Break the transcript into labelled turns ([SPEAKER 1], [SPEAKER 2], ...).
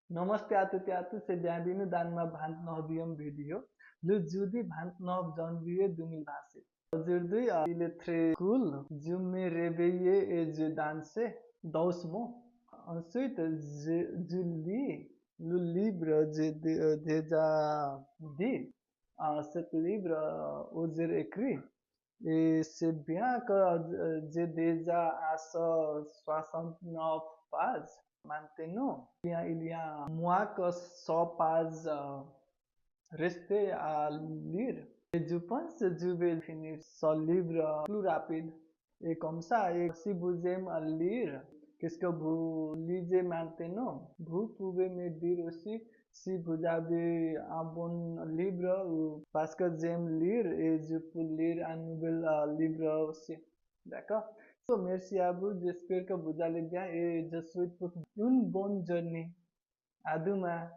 [SPEAKER 1] Namaste atu sediadino danma bhant nohdium video. Lu judi bhant noh janvier 2026. Aujourd'hui, il est très cool. Je me réveillais et je dansais doucement. Ensuite, je lis le livre que j'ai déjà dit. Ce livre, j'ai écrit. Et c'est bien que j'ai déjà à 69 pages. Maintenant, il y a moins que 100 pages restées à lire. Et je pense que je vais finir ce livre plus rapide. Et comme ça, et si vous aimez lire, qu'est-ce que vous lisez maintenant? Vous pouvez me dire aussi si vous avez un bon livre ou parce que j'aime lire et je peux lire un nouvel livre aussi. D'accord? So, merci à vous. J'espère que vous allez bien et je souhaite pour une bonne journée. À demain.